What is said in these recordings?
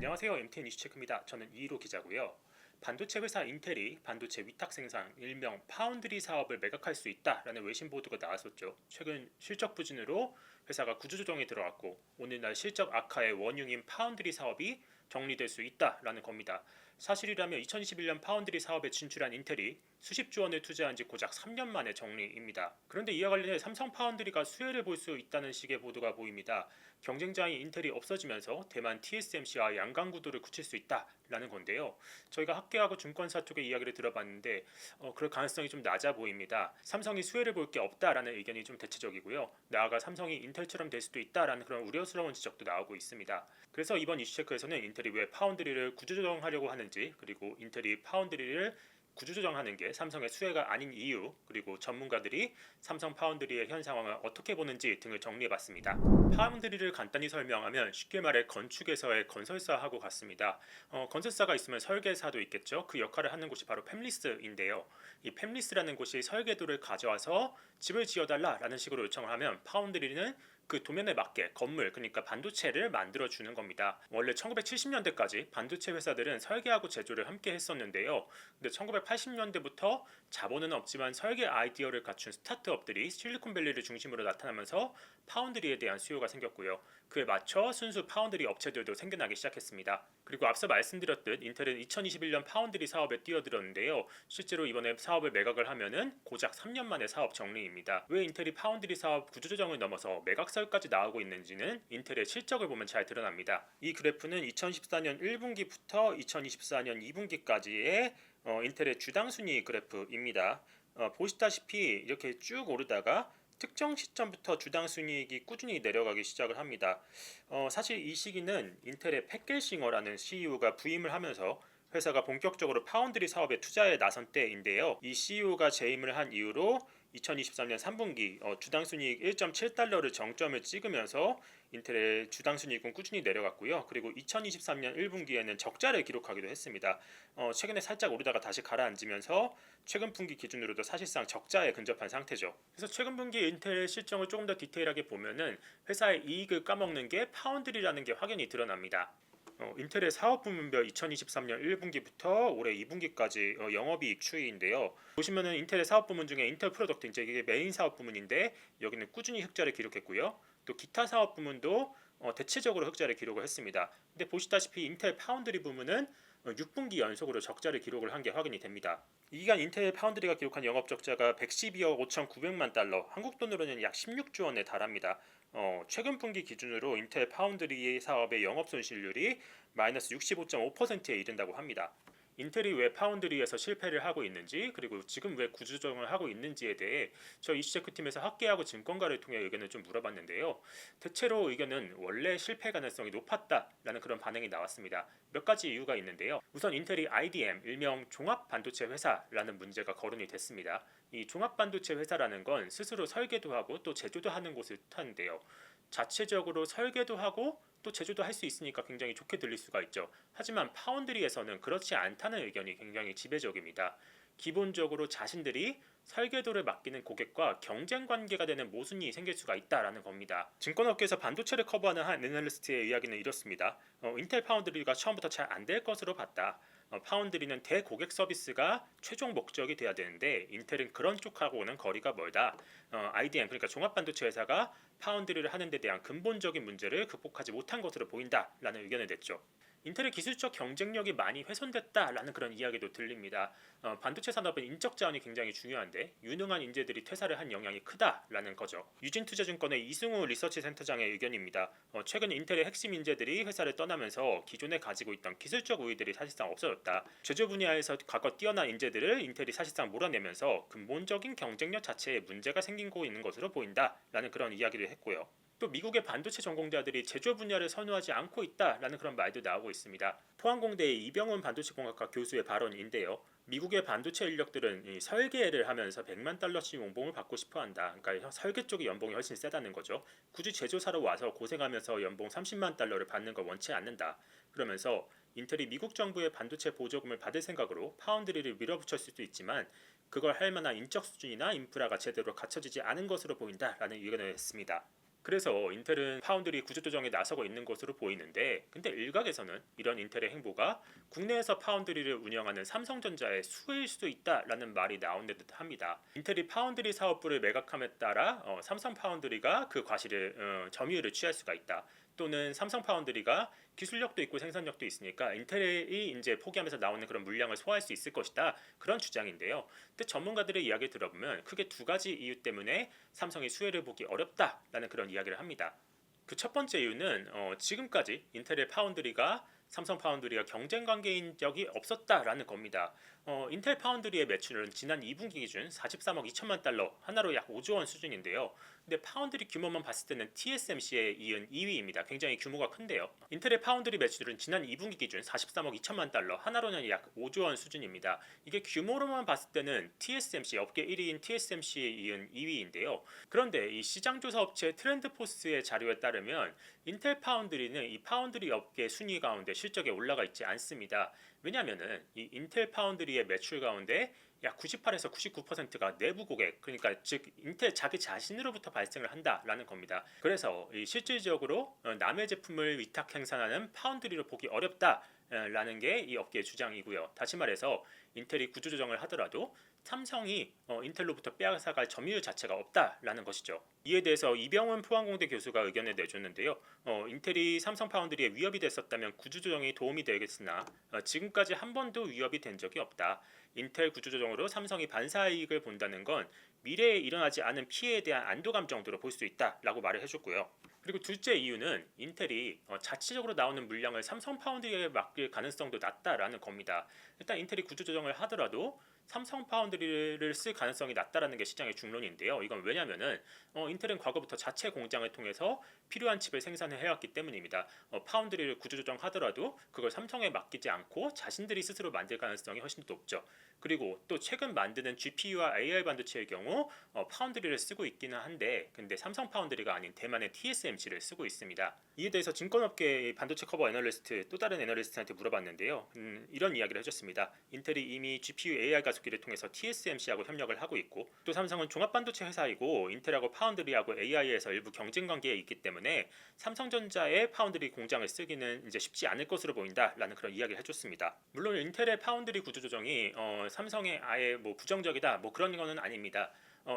안녕하세요. MTN 이슈체크입니다. 저는 이희로 기자고요. 반도체 회사 인텔이 반도체 위탁 생산 일명 파운드리 사업을 매각할 수 있다라는 외신 보도가 나왔었죠. 최근 실적 부진으로 회사가 구조조정에 들어갔고 오늘날 실적 악화의 원흉인 파운드리 사업이 정리될 수 있다라는 겁니다. 사실이라면 2021년 파운드리 사업에 진출한 인텔이 수십조 원을 투자한 지 고작 3년 만의 정리입니다. 그런데 이와 관련해 삼성 파운드리가 수혜를 볼 수 있다는 식의 보도가 보입니다. 경쟁자인 인텔이 없어지면서 대만 TSMC와 양강 구도를 굳힐 수 있다라는 건데요. 저희가 학계하고 증권사 쪽의 이야기를 들어봤는데 그럴 가능성이 좀 낮아 보입니다. 삼성이 수혜를 볼 게 없다라는 의견이 좀 대체적이고요. 나아가 삼성이 인텔처럼 될 수도 있다라는 그런 우려스러운 지적도 나오고 있습니다. 그래서 이번 이슈체크에서는 인텔이 왜 파운드리를 구조조정하려고 하는지, 그리고 인텔이 파운드리를 구조조정하는 게 삼성의 수혜가 아닌 이유, 그리고 전문가들이 삼성 파운드리의 현 상황을 어떻게 보는지 등을 정리해봤습니다. 파운드리를 간단히 설명하면 쉽게 말해 건축에서의 건설사하고 같습니다. 건설사가 있으면 설계사도 있겠죠. 그 역할을 하는 곳이 바로 팹리스인데요. 이 팹리스라는 곳이 설계도를 가져와서 집을 지어달라라는 식으로 요청을 하면 파운드리는 그 도면에 맞게 건물, 그러니까 반도체를 만들어주는 겁니다. 원래 1970년대까지 반도체 회사들은 설계하고 제조를 함께 했었는데요. 근데 1980년대부터 자본은 없지만 설계 아이디어를 갖춘 스타트업들이 실리콘밸리를 중심으로 나타나면서 파운드리에 대한 수요가 생겼고요. 그에 맞춰 순수 파운드리 업체들도 생겨나기 시작했습니다. 그리고 앞서 말씀드렸듯 인텔은 2021년 파운드리 사업에 뛰어들었는데요. 실제로 이번에 사업을 매각을 하면은 고작 3년 만의 사업 정리입니다. 왜 인텔이 파운드리 사업 구조조정을 넘어서 매각설까지 나오고 있는지는 인텔의 실적을 보면 잘 드러납니다. 이 그래프는 2014년 1분기부터 2024년 2분기까지의 인텔의 주당 순위 그래프입니다. 보시다시피 이렇게 쭉 오르다가 특정 시점부터 주당 순이익이 꾸준히 내려가기 시작을 합니다. 사실 이 시기는 인텔의 팻겔싱어라는 CEO가 부임을 하면서 회사가 본격적으로 파운드리 사업에 투자에 나선 때인데요. 이 CEO가 재임을 한 이후로 2023년 3분기 주당 순이익 1.7달러를 정점을 찍으면서 인텔의 주당 순이익은 꾸준히 내려갔고요. 그리고 2023년 1분기에는 적자를 기록하기도 했습니다. 최근에 살짝 오르다가 다시 가라앉으면서 최근 분기 기준으로도 사실상 적자에 근접한 상태죠. 그래서 최근 분기 인텔의 실정을 조금 더 디테일하게 보면은 회사의 이익을 까먹는 게 파운드리라는 게 확연히 드러납니다. 인텔의 사업 부문별 2023년 1분기부터 올해 2분기까지 영업이익 추이인데요. 보시면은 인텔의 사업 부문 중에 인텔 프로덕트, 이제 이게 메인 사업 부문인데 여기는 꾸준히 흑자를 기록했고요. 또 기타 사업 부문도 대체적으로 흑자를 기록을 했습니다. 근데 보시다시피 인텔 파운드리 부문은 6분기 연속으로 적자를 기록을 한 게 확인이 됩니다. 이 기간 인텔 파운드리가 기록한 영업 적자가 112억 5,900만 달러, 한국 돈으로는 약 16조 원에 달합니다. 최근 분기 기준으로 인텔 파운드리 사업의 영업 손실률이 마이너스 65.5%에 이른다고 합니다. 인텔이 왜 파운드리에서 실패를 하고 있는지, 그리고 지금 왜 구조조정을 하고 있는지에 대해 저 이슈체크팀에서 학계하고 증권가를 통해 의견을 좀 물어봤는데요. 대체로 의견은 원래 실패 가능성이 높았다라는 그런 반응이 나왔습니다. 몇 가지 이유가 있는데요. 우선 인텔이 IDM, 일명 종합반도체 회사라는 문제가 거론이 됐습니다. 이 종합반도체 회사라는 건 스스로 설계도 하고 또 제조도 하는 곳을 뜻하는데요. 자체적으로 설계도 하고 또 제조도 할 수 있으니까 굉장히 좋게 들릴 수가 있죠. 하지만 파운드리에서는 그렇지 않다는 의견이 굉장히 지배적입니다. 기본적으로 자신들이 설계도를 맡기는 고객과 경쟁 관계가 되는 모순이 생길 수가 있다라는 겁니다. 증권업계에서 반도체를 커버하는 한 애널리스트의 이야기는 이렇습니다. 인텔 파운드리가 처음부터 잘 안 될 것으로 봤다. 파운드리는 대고객 서비스가 최종 목적이 돼야 되는데 인텔은 그런 쪽하고는 거리가 멀다. IDM, 그러니까 종합반도체 회사가 파운드리를 하는 데 대한 근본적인 문제를 극복하지 못한 것으로 보인다라는 의견을 냈죠. 인텔의 기술적 경쟁력이 많이 훼손됐다라는 그런 이야기도 들립니다. 반도체 산업은 인적 자원이 굉장히 중요한데 유능한 인재들이 퇴사를 한 영향이 크다라는 거죠. 유진투자증권의 이승우 리서치 센터장의 의견입니다. 최근 인텔의 핵심 인재들이 회사를 떠나면서 기존에 가지고 있던 기술적 우위들이 사실상 없어졌다. 제조 분야에서 과거 뛰어난 인재들을 인텔이 사실상 몰아내면서 근본적인 경쟁력 자체에 문제가 생기고 있는 것으로 보인다라는 그런 이야기를 했고요. 또 미국의 반도체 전공자들이 제조 분야를 선호하지 않고 있다라는 그런 말도 나오고 있습니다. 포항공대의 이병훈 반도체공학과 교수의 발언인데요. 미국의 반도체 인력들은 이 설계를 하면서 100만 달러씩 연봉을 받고 싶어한다. 그러니까 설계 쪽의 연봉이 훨씬 세다는 거죠. 굳이 제조사로 와서 고생하면서 연봉 30만 달러를 받는 거 원치 않는다. 그러면서 인텔이 미국 정부의 반도체 보조금을 받을 생각으로 파운드리를 밀어붙였을 수도 있지만 그걸 할 만한 인적 수준이나 인프라가 제대로 갖춰지지 않은 것으로 보인다라는 의견을 했습니다. 그래서 인텔은 파운드리 구조조정에 나서고 있는 것으로 보이는데, 근데 일각에서는 이런 인텔의 행보가 국내에서 파운드리를 운영하는 삼성전자의 수혜일 수도 있다라는 말이 나오는 듯 합니다. 인텔이 파운드리 사업부를 매각함에 따라 삼성 파운드리가 그 과실을 점유율을 취할 수가 있다. 또는 삼성 파운드리가 기술력도 있고 생산력도 있으니까 인텔이 이제 포기하면서 나오는 그런 물량을 소화할 수 있을 것이다. 그런 주장인데요. 근데 전문가들의 이야기 들어보면 크게 두 가지 이유 때문에 삼성이 수혜를 보기 어렵다라는 그런 이야기를 합니다. 그 첫 번째 이유는 지금까지 인텔의 파운드리가 삼성 파운드리와 경쟁 관계인 적이 없었다라는 겁니다. 인텔 파운드리의 매출은 지난 2분기 기준 43억 2천만 달러, 하나로 약 5조 원 수준인데요. 근데 파운드리 규모만 봤을 때는 TSMC에 이은 2위입니다. 굉장히 규모가 큰데요. 인텔의 파운드리 매출은 지난 2분기 기준 43억 2천만 달러, 하나로는 약 5조 원 수준입니다. 이게 규모로만 봤을 때는 TSMC, 업계 1위인 TSMC에 이은 2위인데요. 그런데 이 시장조사 업체 트렌드포스의 자료에 따르면 인텔 파운드리는 이 파운드리 업계 순위 가운데 실적에 올라가 있지 않습니다. 왜냐하면은 이 인텔 파운드리의 매출 가운데 약 98에서 99%가 내부 고객, 그러니까 즉 인텔 자기 자신으로부터 발생을 한다라는 겁니다. 그래서 이 실질적으로 남의 제품을 위탁 생산하는 파운드리로 보기 어렵다라는 게 이 업계의 주장이고요. 다시 말해서 인텔이 구조조정을 하더라도 삼성이 인텔로부터 빼앗아갈 점유율 자체가 없다라는 것이죠. 이에 대해서 이병훈 포항공대 교수가 의견을 내줬는데요. 인텔이 삼성 파운드리에 위협이 됐었다면 구조조정이 도움이 되겠으나 지금까지 한 번도 위협이 된 적이 없다. 인텔 구조조정으로 삼성이 반사이익을 본다는 건 미래에 일어나지 않은 피해에 대한 안도감 정도로 볼 수 있다라고 말을 해줬고요. 그리고 둘째 이유는 인텔이 자체적으로 나오는 물량을 삼성 파운드리에 맡길 가능성도 낮다라는 겁니다. 일단 인텔이 구조조정을 하더라도 삼성 파운드리를 쓸 가능성이 낮다라는 게 시장의 중론인데요. 이건 왜냐면은 인텔은 과거부터 자체 공장을 통해서 필요한 칩을 생산을 해왔기 때문입니다. 파운드리를 구조조정하더라도 그걸 삼성에 맡기지 않고 자신들이 스스로 만들 가능성이 훨씬 높죠. 그리고 또 최근 만드는 GPU와 AI 반도체의 경우 파운드리를 쓰고 있기는 한데, 근데 삼성 파운드리가 아닌 대만의 TSMC를 쓰고 있습니다. 이에 대해서 증권업계 반도체 커버 애널리스트 또 다른 애널리스트한테 물어봤는데요. 이런 이야기를 해줬습니다. 인텔이 이미 GPU AI 가속기를 통해서 TSMC하고 협력을 하고 있고, 또 삼성은 종합반도체 회사이고 인텔하고 파운드리하고 AI에서 일부 경쟁 관계에 있기 때문에 삼성전자의 파운드리 공장을 쓰기는 이제 쉽지 않을 것으로 보인다라는 그런 이야기를 해줬습니다. 물론 인텔의 파운드리 구조조정이 삼성의 아예 뭐 부정적이다 뭐 그런 거는 아닙니다.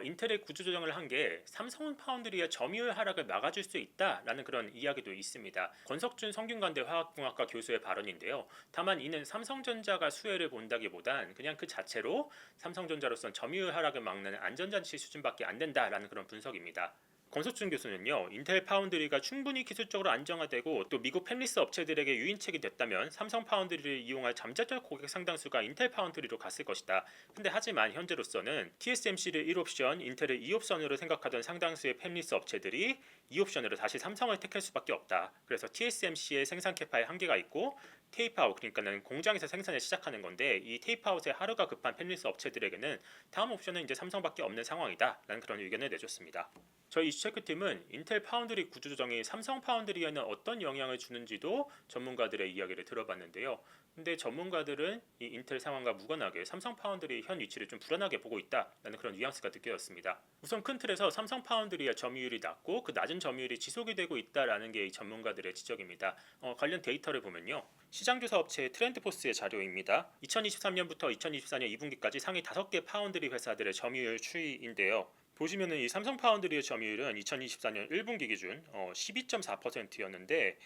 인텔의 구조조정을 한 게 삼성 파운드리의 점유율 하락을 막아줄 수 있다라는 그런 이야기도 있습니다. 권석준 성균관대 화학공학과 교수의 발언인데요. 다만 이는 삼성전자가 수혜를 본다기보단 그냥 그 자체로 삼성전자로선 점유율 하락을 막는 안전장치 수준밖에 안 된다라는 그런 분석입니다. 권석준 교수는요, 인텔 파운드리가 충분히 기술적으로 안정화되고 또 미국 팹리스 업체들에게 유인책이 됐다면 삼성 파운드리를 이용할 잠재적 고객 상당수가 인텔 파운드리로 갔을 것이다. 근데 하지만 현재로서는 TSMC를 1옵션, 인텔을 2옵션으로 생각하던 상당수의 팹리스 업체들이 2옵션으로 다시 삼성을 택할 수밖에 없다. 그래서 TSMC의 생산 캐파에 한계가 있고 테이프아웃, 그러니까는 공장에서 생산을 시작하는 건데 이 테이프아웃에 하루가 급한 팹리스 업체들에게는 다음 옵션은 이제 삼성밖에 없는 상황이다라는 그런 의견을 내줬습니다. 저희 이슈체크팀은 인텔 파운드리 구조조정이 삼성 파운드리에는 어떤 영향을 주는지도 전문가들의 이야기를 들어봤는데요. 근데 전문가들은 이 인텔 상황과 무관하게 삼성 파운드리의 현 위치를 좀 불안하게 보고 있다라는 그런 뉘앙스가 느껴졌습니다. 우선 큰 틀에서 삼성 파운드리의 점유율이 낮고 그 낮은 점유율이 지속이 되고 있다라는 게 이 전문가들의 지적입니다. 관련 데이터를 보면요. 시장조사 업체 트렌드포스의 자료입니다. 2023년부터 2024년 2분기까지 상위 5개 파운드리 회사들의 점유율 추이인데요. 보시면은 이 삼성 파운드리의 점유율은 2024년 1분기 기준 12.4%였는데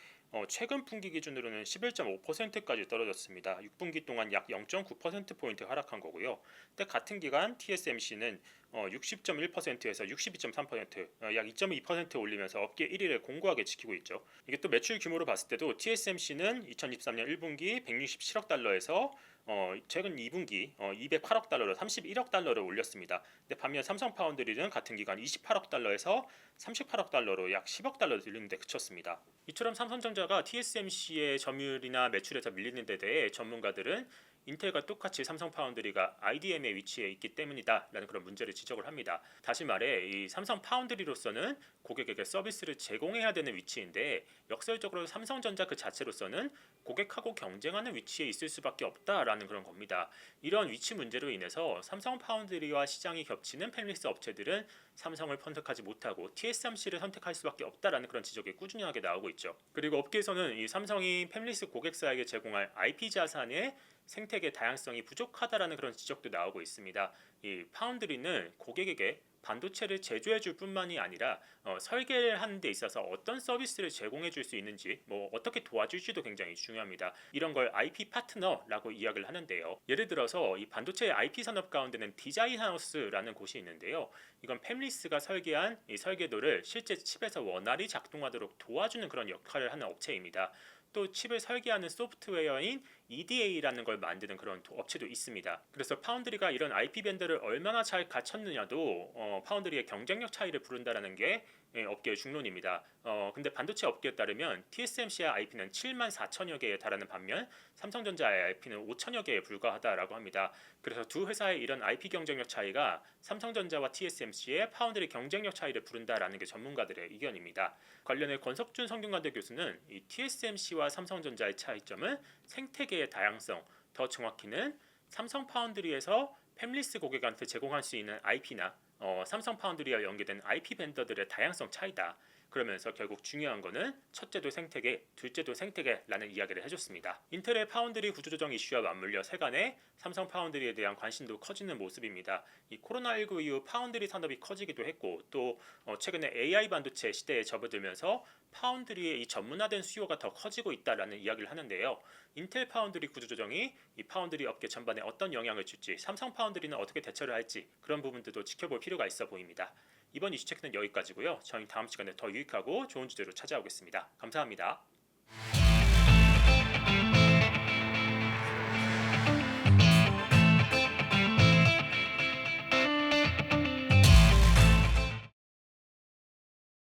최근 분기 기준으로는 11.5%까지 떨어졌습니다. 6분기 동안 약 0.9%포인트 하락한 거고요. 근데 같은 기간 TSMC는 60.1%에서 62.3%, 약 2.2% 올리면서 업계 1위를 공고하게 지키고 있죠. 이게 또 매출 규모로 봤을 때도 TSMC는 2023년 1분기 167억 달러에서 최근 2분기 208억 달러로 31억 달러를 올렸습니다. 근데 반면 삼성 파운드리는 같은 기간 28억 달러에서 38억 달러로 약 10억 달러 늘리는 데 그쳤습니다. 이처럼 삼성전자가 TSMC의 점유율이나 매출에서 밀리는 데 대해 전문가들은 인텔과 똑같이 삼성 파운드리가 IDM의 위치에 있기 때문이다라는 그런 문제를 지적을 합니다. 다시 말해 이 삼성 파운드리로서는 고객에게 서비스를 제공해야 되는 위치인데 역설적으로 삼성전자 그 자체로서는 고객하고 경쟁하는 위치에 있을 수밖에 없다라는 그런 겁니다. 이런 위치 문제로 인해서 삼성 파운드리와 시장이 겹치는 팹리스 업체들은 삼성을 선택하지 못하고 TSMC를 선택할 수밖에 없다라는 그런 지적이 꾸준하게 나오고 있죠. 그리고 업계에서는 이 삼성이 팹리스 고객사에게 제공할 IP 자산의 생태계 다양성이 부족하다라는 그런 지적도 나오고 있습니다. 이 파운드리는 고객에게 반도체를 제조해 줄 뿐만이 아니라 설계를 하는 데 있어서 어떤 서비스를 제공해 줄 수 있는지 어떻게 도와줄지도 굉장히 중요합니다. 이런 걸 IP 파트너라고 이야기를 하는데요. 예를 들어서 이 반도체 IP 산업 가운데는 디자인 하우스라는 곳이 있는데요. 이건 팹리스가 설계한 이 설계도를 실제 칩에서 원활히 작동하도록 도와주는 그런 역할을 하는 업체입니다. 또 칩을 설계하는 소프트웨어인 EDA라는 걸 만드는 그런 업체도 있습니다. 그래서 파운드리가 이런 IP 벤더를 얼마나 잘 갖췄느냐도 파운드리의 경쟁력 차이를 부른다라는 게 업계의 중론입니다. 근데 반도체 업계에 따르면 TSMC의 IP는 7만 4천여 개에 달하는 반면 삼성전자의 IP는 5천여 개에 불과하다라고 합니다. 그래서 두 회사의 이런 IP 경쟁력 차이가 삼성전자와 TSMC의 파운드리 경쟁력 차이를 부른다라는 게 전문가들의 의견입니다. 관련해 권석준 성균관대 교수는 이 TSMC와 삼성전자의 차이점은 생태계의 다양성, 더 정확히는 삼성 파운드리에서 팹리스 고객한테 제공할 수 있는 IP나 삼성 파운드리와 연계된 IP 벤더들의 다양성 차이다. 그러면서 결국 중요한 거는 첫째도 생태계, 둘째도 생태계라는 이야기를 해줬습니다. 인텔의 파운드리 구조조정 이슈와 맞물려 세간의 삼성 파운드리에 대한 관심도 커지는 모습입니다. 이 코로나19 이후 파운드리 산업이 커지기도 했고 또 최근에 AI 반도체 시대에 접어들면서 파운드리의 이 전문화된 수요가 더 커지고 있다라는 이야기를 하는데요. 인텔 파운드리 구조조정이 이 파운드리 업계 전반에 어떤 영향을 줄지, 삼성 파운드리는 어떻게 대처를 할지 그런 부분들도 지켜볼 필요가 있어 보입니다. 이번 이슈 체크는 여기까지고요. 저희 다음 시간에 더 유익하고 좋은 주제로 찾아오겠습니다. 감사합니다.